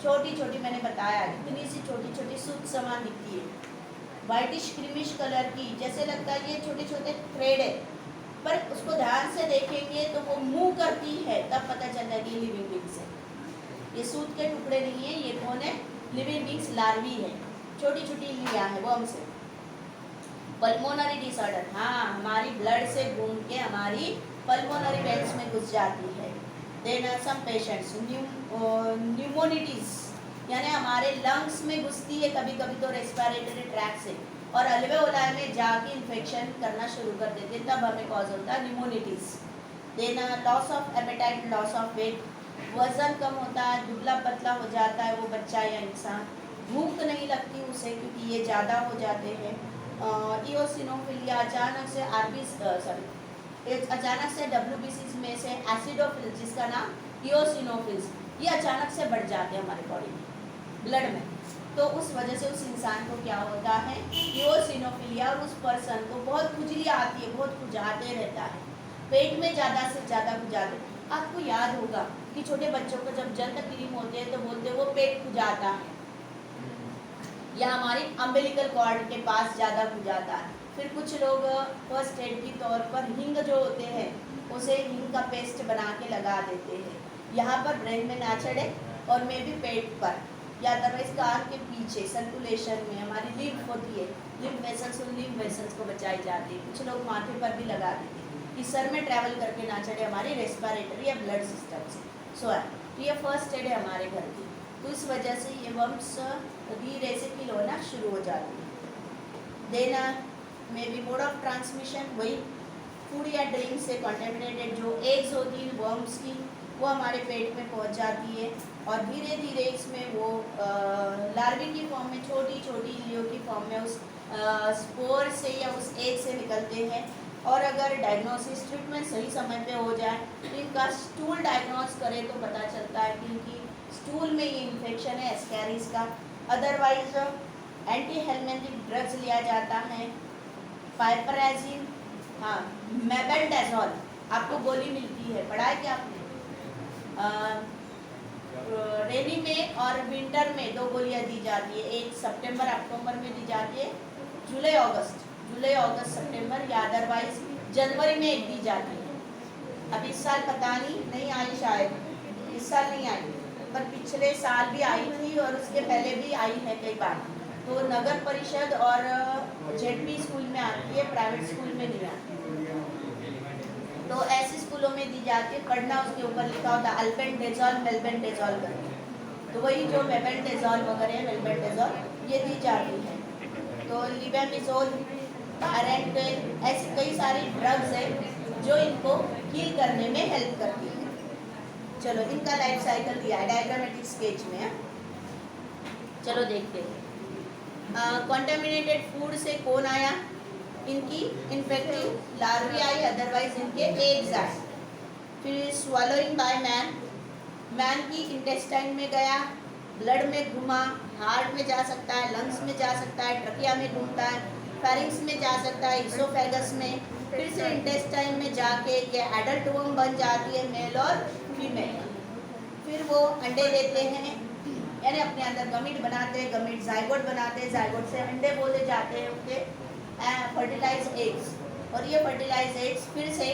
छोटी छोटी, मैंने बताया इतनी सी छोटी छोटी सूत समान दिखती है, वाइटिश क्रीमिश कलर की, जैसे लगता है ये छोटे छोटे थ्रेड है, पर उसको ध्यान से देखेंगे तो वो मूव करती है, तब पता चलता है कि लिविंग बींग्स है, ये सूत के टुकड़े नहीं है। ये कौन है? लिविंग बींग्स, लार्वी है, छोटी छोटी लिया है वर्म्स है। पल्मोनरी डिसऑर्डर, हाँ हमारी ब्लड से घूम के हमारी पल्मोनरी वेन्स में घुस जाती है। देन सम पेशेंट्स न्यूमोनिटीज, यानी हमारे लंग्स में घुसती है कभी कभी तो रेस्पिरेटरी ट्रैक से, और अल्वेओलाई में जाके इन्फेक्शन करना शुरू कर देते, तब हमें कॉज होता है pneumonitis. Then loss of appetite, loss of weight, वजन कम होता है, दुबला पतला हो जाता है वो बच्चा या इंसान, भूख नहीं लगती उसे क्योंकि ये ज़्यादा हो जाते हैं। इओसिनोफिलिया, अचानक से अचानक से WBC में से एसिडोफिल्स, जिसका नाम इओसिनोफिल्स, ये अचानक से बढ़ जाते हैं हमारे बॉडी में, ब्लड में, तो उस वजह से उस इंसान को क्या होता है? इओसिनोफिलिया, और उस पर्सन को बहुत खुजली आती है, बहुत खुजाते रहता है, पेट में ज़्यादा से ज़्यादा खुजाते। आपको याद होगा कि छोटे बच्चों को जब जन्म क्रीम होते हैं तो बोलते हैं वो पेट खुजाता है, या हमारी अम्बिलिकल कॉर्ड के पास ज़्यादा खुजाता है। फिर कुछ लोग फर्स्ट एड के तौर पर हींग जो होते हैं उसे हींग का पेस्ट बना के लगा देते हैं, यहाँ पर ब्रेन में ना चढ़े, और मे भी पेट पर, या अदरवाइज कान के पीछे सर्कुलेशन में हमारी लिम्फ होती है, लिम्फ वेसल्स, उन लिम्फ वेसल्स को बचाई जाती है। कुछ लोग माथे पर भी लगा देते हैं कि सर में ट्रैवल करके ना चढ़े हमारी रेस्पिरेटरी या ब्लड सिस्टम से। सो तो ये फर्स्ट एड है हमारे घर की, तो इस वजह से ये वर्म्स धीरे से किल होना शुरू हो जाती है। Then maybe mode of transmission, वही फूड या ड्रिंक से कंटेमिनेटेड जो एग्स होती हैं वर्म्स की, वो हमारे पेट में पहुंच जाती है, और धीरे धीरे इसमें वो लार्वी की फॉर्म में, छोटी छोटी इलियो की फॉर्म में उस स्पोर से या उस एग से निकलते हैं। और अगर डायग्नोसिस ट्रीटमेंट सही समय पे हो जाए तो इनका स्टूल डायग्नोस करें तो पता चलता है कि इनकी स्टूल में ये इन्फेक्शन है एस्कैरिस का। अदरवाइज एंटी हेलमिंथिक ड्रग्स लिया जाता है, पाइपराजिन, हाँ मेबेंडाजोल, आपको गोली मिलती है, पढ़ा है क्या आपने? रेनी में और विंटर में 2 गोलियां दी जाती है, एक सितंबर अक्टूबर में दी जाती है, जुलाई अगस्त सितंबर, या अदरवाइज जनवरी में एक दी जाती है। अब इस साल पता नहीं आई, शायद इस साल नहीं आई, पर पिछले साल भी आई थी और उसके पहले भी आई है कई बार। तो नगर परिषद और ZP स्कूल में आती है, प्राइवेट स्कूल में नहीं आती, तो ऐसे स्कूलों में दी जाती है। पढ़ना उसके ऊपर लिखा होता है अल्बेंडाजोल, मेल्बेंडाजोल करके, तो वही जो मेबेंडाजोल वगैरह है, मेल्बेंडाजोल, ये दी जाती है। तो लिबेमिजोल, पायरेंटेन, ऐसी कई सारी ड्रग्स हैं जो इनको हील करने में हेल्प करती है। चलो इनका लाइफ साइकिल दिया है डायग्रामेटिक स्केच में, चलो देखते हैं। कॉन्टामिनेटेड फूड से कौन आया, इनकी इन्फेक्टिव लार्वी आई, अदरवाइज इनके एग्स आए। फिर स्वॉलोइंग बाय मैन, मैन की इंटेस्टाइन में गया, ब्लड में घुमा, हार्ट में जा सकता है, लंग्स में जा सकता है, ट्रकिया में घूमता है, फेरिंग्स में जा सकता है, इसोफेगस में, फिर से इंटेस्टाइन में जाके ये एडल्ट वर्म बन जाती है, मेल और फीमेल। फिर वो अंडे देते हैं, यानी अपने अंदर गमीट बनाते हैं, गमीट जाइगोट बनाते हैं, जाइगोट से अंडे बोले जाते हैं उनके, फर्टिलाइज एग्स, और ये फर्टिलाइज एग्स फिर से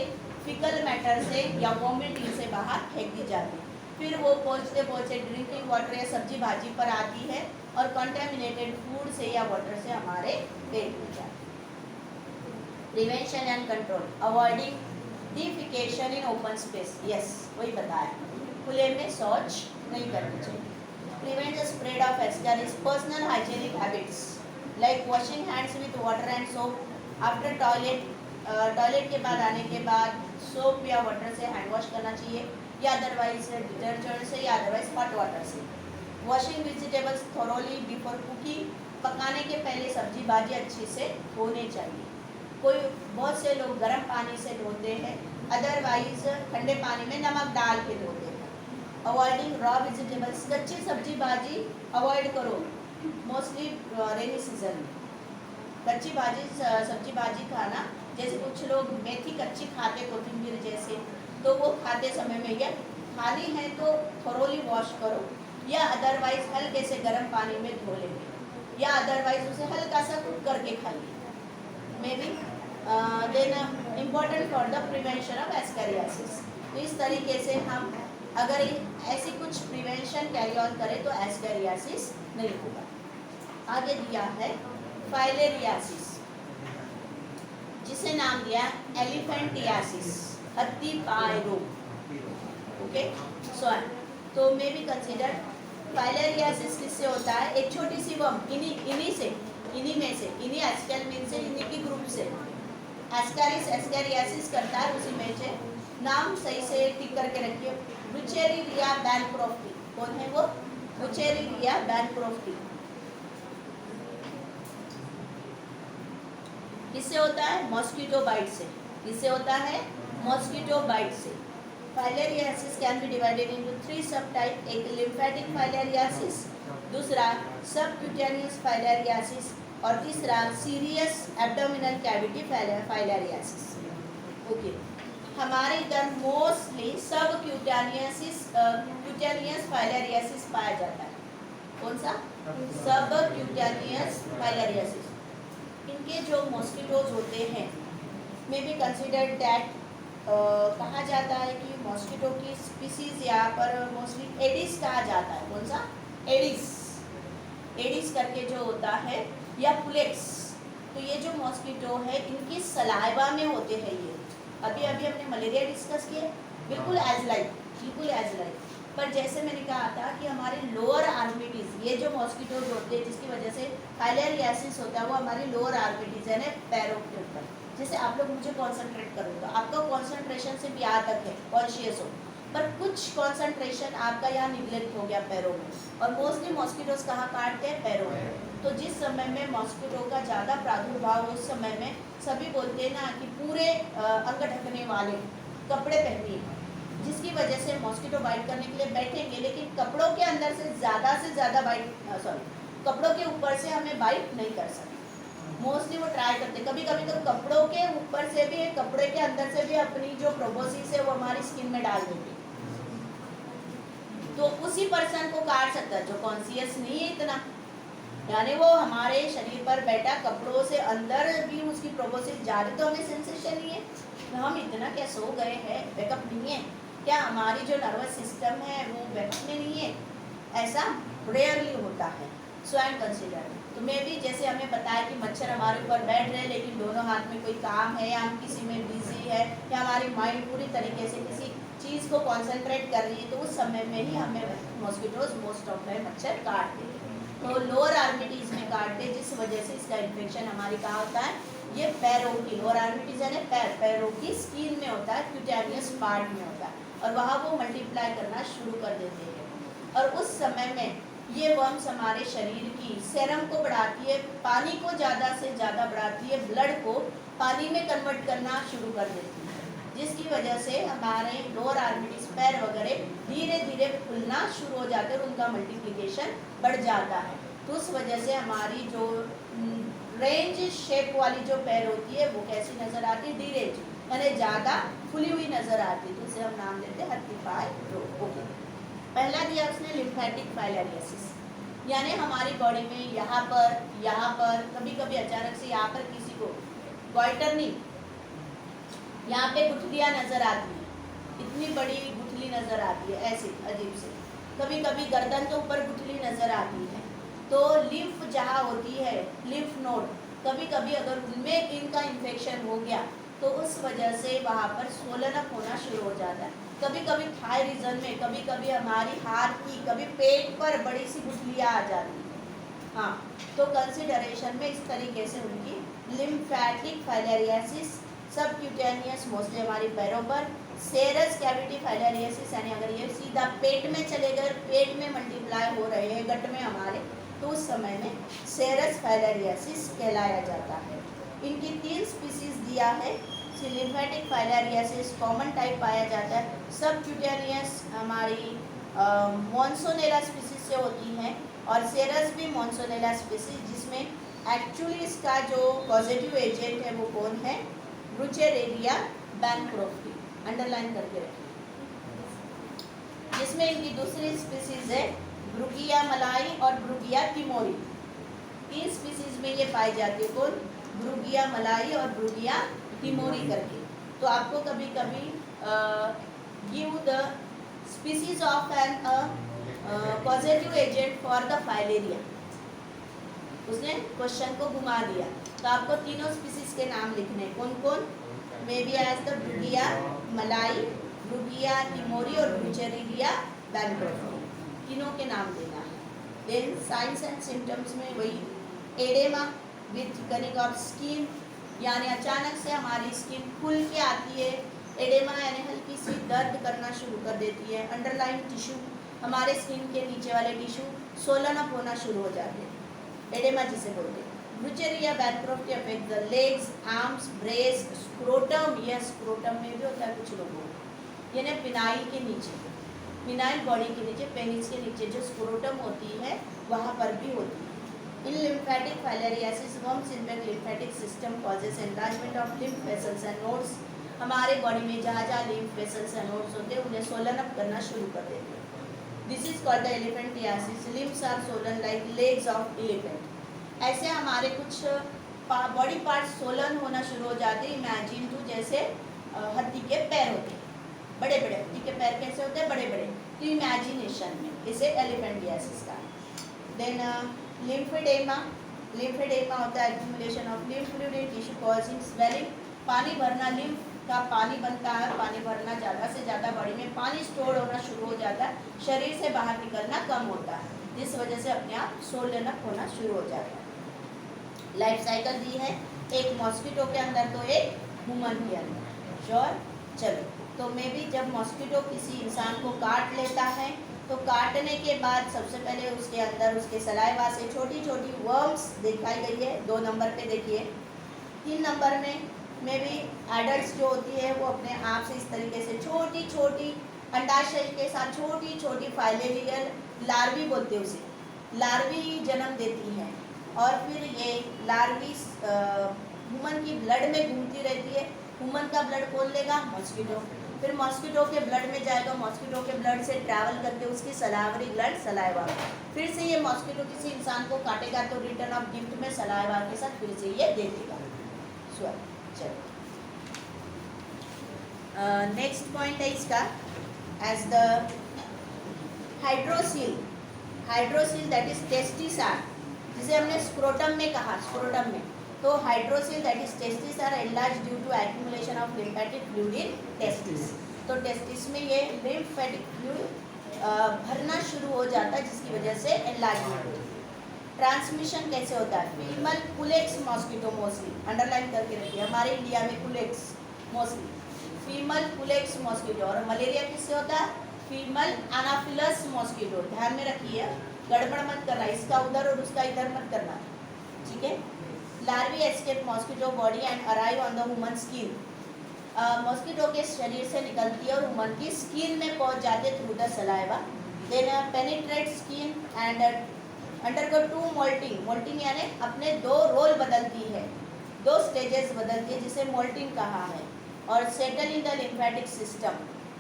फिकल मैटर से या वॉमिटिंग से बाहर फेंक दी जाती है। फिर वो पहुँचते पहुँचते ड्रिंकिंग वाटर या सब्जी भाजी पर आती है और कंटेमिनेटेड फूड से या वाटर से हमारे पेट में जाती है। Prevention and control, avoiding defecation in open space, yes वही बताया, खुले में शौच नहीं करनी चाहिए। Prevent the spread of Ascaris, personal hygienic habits like washing hands with water and soap after toilet, toilet के बाद आने के बाद सोप या वाटर से हैंड वॉश करना चाहिए, या अदरवाइज डिटर्जेंट से या अदरवाइज हॉट वाटर से। Washing vegetables thoroughly before cooking, पकाने के पहले सब्जी भाजी अच्छे से धोने चाहिए। कोई बहुत से लोग गर्म पानी से धोते हैं, अदरवाइज ठंडे पानी में नमक डाल के धोते हैं। अवॉइडिंग रॉ वेजिटेबल्स, कच्ची सब्जी भाजी अवॉइड करो, मोस्टली रेनी सीजन में। कच्ची भाजी सब्जी भाजी खाना, जैसे कुछ लोग मेथी कच्ची खाते कोथिंबीर जैसे, तो वो खाते समय में या खानी है तो थोरोली वॉश करो, या अदरवाइज हल्के से गर्म पानी में धो लेंगे, या अदरवाइज उसे हल्का सा कुक करके खाइए। Maybe then important for the prevention of ascariasis. तो इस तरीके से हम अगर ऐसी कुछ प्रिवेंशन कैरी ऑन करें तो एस्कैरियासिस नहीं होगा। आगे दिया है फाइलेरियासिस, जिसे नाम दिया एलिफेंटियासिस, हत्ती पाय रोग। ओके सो तो मे बी कंसिडर फाइलेरियासिस किससे होता है, एक छोटी सी वर्म, इन्हीं में से एस्केलमिन से, इन्हीं की ग्रुप से एस्कैरिस एस्कैरियासिस करता है, उसी में से। नाम सही से टिक करके रखिए, बुचेरिलिया बैनक्रोफ्टी। कौन है वो, बुचेरिलिया बैनक्रोफ्टी। किससे होता है, मॉस्किटो बाइट से। किससे होता है, मॉस्किटो बाइट से। Filariasis can be divided into 3 सब टाइप, एक लिम्फेटिक फाइलेरियासिस, दूसरा सबक्यूटेनियस फाइलेरियासिस, और तीसरा serious abdominal cavity filariasis. Okay, हमारे इधर मोस्टली क्यूटेनियस फाइलेरियासिस पाया जाता है। कौन सा, सबक्यूटेनियस फाइलेरियासिस। इनके जो मॉस्किटोज होते हैं मे बी कंसिडर्ड दैट, कहा जाता है कि मॉस्किटो की स्पीसीज यहाँ पर मोस्टली एडिस कहा जाता है। कौन सा, एडिस करके जो होता है, या पुलेट्स। तो ये जो मॉस्किटो है इनकी सलाइवा में होते हैं ये। अभी हमने मलेरिया डिस्कस किया, बिल्कुल एज लाइक। पर जैसे मैंने कहा था कि हमारे लोअर आर्मिटीज, ये जो मॉस्किटोज होते हैं जिसकी वजह से फाइलेरियासिस होता है, वो हमारी लोअर आर्मिटीज है पैरों के ऊपर। जैसे आप लोग मुझे कॉन्सेंट्रेट करो तो आपका कॉन्सेंट्रेशन सिर्फ यहाँ तक है, कॉन्शियस हो, पर कुछ कॉन्सेंट्रेशन आपका यहाँ निगलेक्ट हो गया पैरों में। और मोस्टली मॉस्किटोज कहाँ काटते हैं, पैरों में। तो जिस समय में मॉस्किटो का ज़्यादा प्रादुर्भाव, उस समय में सभी बोलते हैं ना कि पूरे अंग ढकने वाले कपड़े पहनिए, जिसकी वजह से मॉस्किटो बाइट करने के लिए बैठेंगे, लेकिन कपड़ों के अंदर से ज़्यादा बाइट, कपड़ों के ऊपर से हमें बाइट नहीं कर सकते। मोस्टली वो ट्राई करते, कभी कभी तो कपड़ों के ऊपर से भी, कपड़े के अंदर से भी अपनी जो प्रोबोसिस है वो हमारी स्किन में डाल देते, तो उसी पर्सन को काट सकता है जो कॉन्शियस नहीं है इतना, यानी वो हमारे शरीर पर बैठा, कपड़ों से अंदर भी उसकी प्रोबोसिस जा रही, तो हमें सेंसेशन नहीं है, हम इतना क्या सो गए हैं, बैकअप नहीं है क्या, हमारी जो नर्वस सिस्टम है वो बैकअप में नहीं है, ऐसा रेयरली होता है। सो आई एम कंसिडर, तो मे भी जैसे हमें बताया कि मच्छर हमारे ऊपर बैठ रहे हैं लेकिन दोनों हाथ में कोई काम है, या हम किसी में बिजी है, या हमारी माइंड पूरी तरीके से किसी चीज़ को कॉन्सेंट्रेट कर रही है, तो उस समय में ही हमें मॉस्किटोज मोस्ट ऑफ टाइम मच्छर काटते हैं। तो लोअर आर्मिटीज में काटते, जिस वजह से इसका इन्फेक्शन हमारी कहाँ होता है, ये पैरों की, लोअर आर्मिटीज यानी पैरों की स्किन में होता है, क्यूटेनियस पार्ट में होता है, और वहाँ वो मल्टीप्लाई करना शुरू कर देते हैं। और उस समय में ये वर्म्स हमारे शरीर की सेरम को बढ़ाती है, पानी को ज़्यादा से ज़्यादा बढ़ाती है, ब्लड को पानी में कन्वर्ट करना शुरू कर देती है, जिसकी वजह से हमारे लोअर आर्टरीज पैर वगैरह धीरे धीरे फूलना शुरू हो जाते हैं और उनका मल्टीप्लिकेशन बढ़ जाता है। तो उस वजह से हमारी जो रेंज शेप वाली जो पैर होती है वो कैसी नज़र आती है, डी रेंज, यानी ज़्यादा खुली हुई नज़र आती है, तो उसे हम नाम देते हैं हत्ती पाय रोग। ओके, पहला दिया उसने लिम्फेटिक फाइलेरियासिस, यानी हमारी बॉडी में यहाँ पर कभी कभी अचानक से यहाँ पर किसी को गॉइटर नहीं, यहाँ पे गुठलियाँ नज़र आती है, इतनी बड़ी गुठली नज़र आती है ऐसी अजीब से, कभी कभी गर्दन के ऊपर गुठली नज़र आती है। तो लिम्फ जहाँ होती है, लिम्फ नोड, कभी कभी अगर उनमें इनका इन्फेक्शन हो गया तो उस वजह से वहाँ पर स्वोलन अप होना शुरू हो जाता है। कभी कभी थाई रीजन में, कभी कभी हमारी हाथ की, कभी पेट पर बड़ी सी गुठलियाँ आ जाती है। हाँ, तो कंसिडरेशन में इस तरीके से उनकी लिम्फेटिक फाइलेरियासिस, सबक्यूटेनियस मोस्टली हमारी पैरों पर, सेरस कैविटी फाइलेरियासिस, यानी अगर ये सीधा पेट में चले गए, पेट में मल्टीप्लाई हो रहे हैं गट में हमारे, तो उस समय में सेरस फाइलेरियासिस कहलाया जाता है। इनकी 3 स्पीसीज दिया है। लिम्फेटिक फाइलेरियासिस कॉमन टाइप पाया जाता है, सबक्यूटेनियस हमारी मॉन्सोनेला स्पीसीज से होती हैं, और सेरस भी मॉन्सोनेला स्पीसीज, जिसमें एक्चुअली इसका जो पॉजिटिव एजेंट है वो कौन है, ब्रुचेरेरिया बैनक्रोफ्टी, अंडरलाइन करके रखिए। जिसमें इनकी दूसरी स्पीसीज है ब्रुगिया मलाई और ब्रुगिया तिमोरी। 3 स्पीसीज में ये पाई जाती है, कौन, ब्रुगिया मलाई और ब्रुगिया तिमोरी करके। तो आपको कभी कभी give the species of an positive agent for the filaria, उसने क्वेश्चन को घुमा दिया, तो आपको तीनों स्पीसीज के नाम लिखने, कौन कौन, मे बी एज द ब्रुगिया मलाई, ब्रुगिया तिमोरी और ब्रुचेरेरिया बैनक्रोफ्टी, तीनों के नाम देना है। देन साइंस एंड सिम्टम्स में वही oedema with thickening of skin, यानी अचानक से हमारी स्किन खुल के आती है, एडेमा यानी हल्की सी दर्द करना शुरू कर देती है, अंडरलाइन टिश्यू, हमारे स्किन के नीचे वाले टिश्यू सोलन अप होना शुरू हो जाते हैं, एडेमा जिसे बोलते हैं। Wuchereria bancrofti affect the legs, arms, breast, scrotum, यह स्क्रोटम में भी होता है कुछ लोगों को, यानी पिनाइल के नीचे, पिनाइल बॉडी के नीचे, पेनिस के नीचे जो स्क्रोटम होती है वहाँ पर भी होती है। In lymphatic filariasis worms infect lymphatic system, causes enlargement of lymph vessels and nodes, हमारे बॉडी में जहाँ जहाँ लिम्फ वेसल्स एंड नोड्स होते हैं उन्हें सोलन अप करना शुरू कर देते हैं। This is called the elephantiasis, limbs are swollen like legs of elephant. ऐसे हमारे कुछ बॉडी पार्ट्स सोलन होना शुरू हो जाते हैं, इमेजिन टू जैसे हाथी के पैर होते हैं, बड़े बड़े हाथी के पैर कैसे होते हैं, बड़े बड़े, तो इमेजिनेशन में इसे एलिफेंटियासिस का। देन लिम्फेडेमा, लिम्फेडेमा होता है accumulation of lymph fluid in tissue causing swelling, पानी भरना, लिम्फ का पानी बनता है, पानी भरना, ज़्यादा से ज़्यादा बॉडी में पानी स्टोर होना शुरू हो जाता है, शरीर से बाहर निकलना कम होता है, जिस वजह से अपने आप सोलन अप होना शुरू हो जाता है। लाइफ साइकिल दी है, एक मॉस्किटो के अंदर तो एक ह्यूमन के अंदर, श्योर। चलो, तो मे भी जब मॉस्किटो किसी इंसान को काट लेता है तो काटने के बाद सबसे पहले उसके अंदर उसके सलाइवा से छोटी छोटी वर्म्स दिखाई गई है, 2 नंबर पे देखिए। 3 नंबर में मे भी एडल्ट जो होती है वो अपने आप से इस तरीके से छोटी छोटी अंडाशय के साथ छोटी छोटी फाइलेरियल लार्वी बोलते हैं उसे, लार्वी जन्म देती है, और फिर ये लार्वी ह्यूमन की ब्लड में घूमती रहती है। ह्यूमन का ब्लड कौन लेगा, मॉस्किटो, फिर मॉस्किटो के ब्लड में जाएगा, मॉस्किटो के ब्लड से ट्रैवल करके उसकी सलाइवरी ग्लैंड सलाइवा, फिर से ये मॉस्किटो किसी इंसान को काटेगा तो रिटर्न ऑफ गिफ्ट में सलाइवा के साथ फिर से ये दे देगा। चलो, नेक्स्ट पॉइंट है इसका, as the hydrocele, hydrocele that is testis are, जिसे हमने स्क्रोटम में कहा, स्क्रोटम में, तो hydrocele that is testis are enlarge due to accumulation of lymphatic fluid in testis. तो टेस्टिस में ये लिम्फेटिक फ्लूइड भरना शुरू हो जाता है, जिसकी वजह से एनलार्जमेंट होती है। ट्रांसमिशन कैसे होता है, फीमल कुलेक्स मॉस्किटो मोस्टली, अंडरलाइन करके रखिए, हमारे इंडिया में कुलेक्स मोस्टली, फीमल कुलेक्स मॉस्किटो, और मलेरिया किससे होता है, फीमेल एनाफिलस मॉस्किटो, ध्यान में रखिए, गड़बड़ मत करना, इसका उधर और उसका इधर मत करना, ठीक है। Larvae escape mosquito body and arrive on the human skin, mosquito के शरीर से निकलती है और ह्यूमन की स्किन में पहुंच जाते through the saliva, then penetrate skin and undergo two moulting, moulting यानी अपने दो रोल बदलती है, दो स्टेजेस बदलती है जिसे मोल्टिंग कहा है, और settle in the lymphatic system,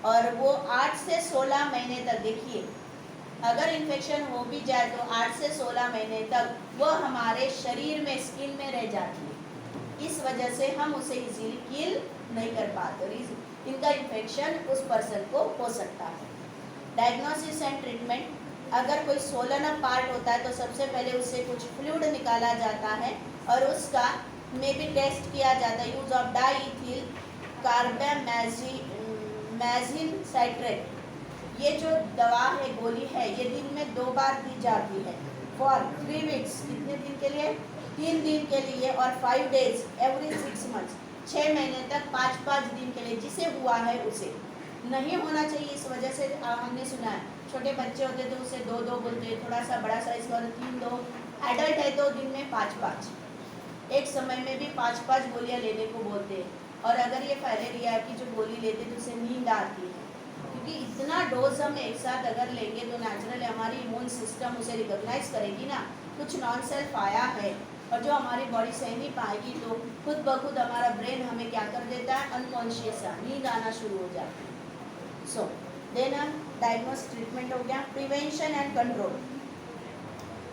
और वो 8 से 16 महीने तक, देखिए अगर इन्फेक्शन हो भी जाए तो 8 से 16 महीने तक वो हमारे शरीर में स्किन में रह जाती है, इस वजह से हम उसे इजीली किल नहीं कर पाते, इनका इन्फेक्शन उस पर्सन को हो सकता है। डायग्नोसिस एंड ट्रीटमेंट, अगर कोई सोलन पार्ट होता है तो सबसे पहले उससे कुछ फ्लूइड निकाला जाता है और उसका में भी टेस्ट किया जाता है, यूज ऑफ डाईथील कार्बामेजिन साइट्रेट, ये जो दवा है, गोली है, ये दिन में 2 बार दी जाती है फॉर 3 वीक्स, कितने दिन के लिए, 3 दिन के लिए, और 5 डेज एवरी 6 मंथ्स, 6 महीने तक 5-5 दिन के लिए, जिसे हुआ है उसे नहीं होना चाहिए, इस वजह से हमने सुना है छोटे बच्चे होते तो उसे 2-2 बोलते, थोड़ा सा बड़ा साइज वाला 3-2, एडल्ट है तो दिन में 5-5, एक समय में भी 5-5 गोलियां लेने को बोलते हैं, और अगर ये फाइलेरिया की जो गोली लेते तो उसे नींद आती है, क्योंकि इतना डोज हम एक साथ अगर लेंगे तो नेचुरली हमारी इम्यून सिस्टम उसे रिकॉग्नाइज करेगी ना, कुछ नॉन सेल्फ आया है, और जो हमारी बॉडी सह नहीं पाएगी तो खुद ब खुद हमारा ब्रेन हमें क्या कर देता है, अनकॉन्शियस नींद आना शुरू हो जाती है। सो देन डायग्नोस ट्रीटमेंट हो गया, prevention and control,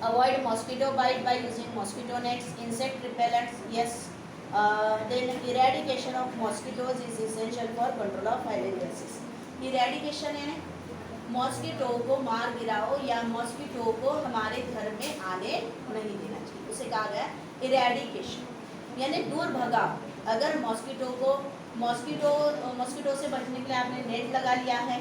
avoid mosquito bite by using mosquito nets, insect repellents, yes, then eradication of mosquitoes is essential for control of filariasis. Eradication यानी मॉस्किटो को मार गिराओ या मॉस्किटो को हमारे घर में आने नहीं देना चाहिए, उसे कहा गया इरेडिकेशन, यानी दूर भगाओ। अगर मॉस्किटो से बचने के लिए आपने नेट लगा लिया है,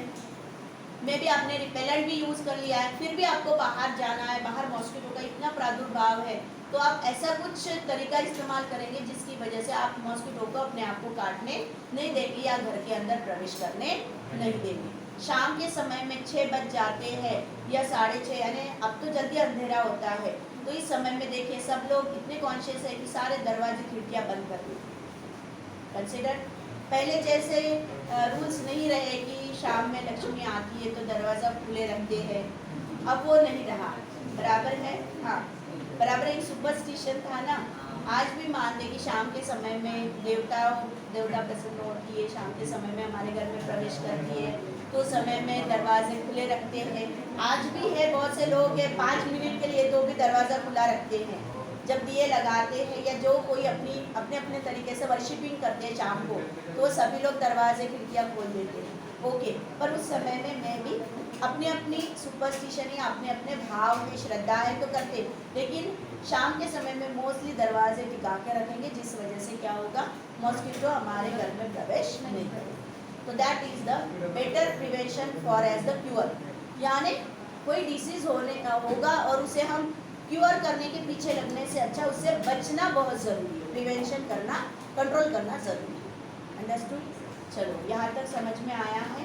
मे भी आपने रिपेलेंट भी यूज़ कर लिया है, फिर भी आपको बाहर जाना है, बाहर मॉस्किटो का इतना प्रादुर्भाव है, तो आप ऐसा कुछ तरीका इस्तेमाल करेंगे जिसकी वजह से आप मॉस्किटो को अपने आप को काटने नहीं देंगे या घर के अंदर प्रवेश करने नहीं देंगे। शाम के समय में 6 बज जाते हैं या 6:30, यानी अब तो जल्दी अंधेरा होता है, तो इस समय में देखिए सब लोग इतने कॉन्शियस है कि सारे दरवाजे खिड़कियाँ बंद कर देते। कंसिडर पहले जैसे रूल्स नहीं रहे कि शाम में लक्ष्मी आती है तो दरवाज़ा खुले रखते हैं, अब वो नहीं रहा, बराबर है, हाँ बराबर एक सुपरस्टिशन था ना, आज भी मानते कि शाम के समय में देवता प्रसन्न होती है, शाम के समय में हमारे घर में प्रवेश करती है, तो समय में दरवाजे खुले रखते हैं, आज भी है, बहुत से लोग हैं 5 मिनट के लिए तो भी दरवाज़ा खुला रखते हैं, जब दिए लगाते हैं या जो कोई अपने अपने तरीके से वर्शिपिंग करते हैं शाम को, तो सभी लोग दरवाजे खिड़कियाँ खोल देते हैं, ओके, पर उस समय में मैं भी अपनी अपनी सुपरस्टिशन या अपने अपने भाव में श्रद्धा है तो करते, लेकिन शाम के समय में मोस्टली दरवाजे टिका के रखेंगे, जिस वजह से क्या होगा, मॉस्किटो हमारे घर में प्रवेश नहीं करेगा। तो that is the better prevention for as the cure, यानी कोई डिसीज़ होगा और उसे हम क्यूअर करने के पीछे लगने से अच्छा उससे बचना बहुत ज़रूरी है, प्रिवेंशन करना, कंट्रोल करना ज़रूरी है। अंडरस्टूड? चलो यहाँ तक समझ में आया है?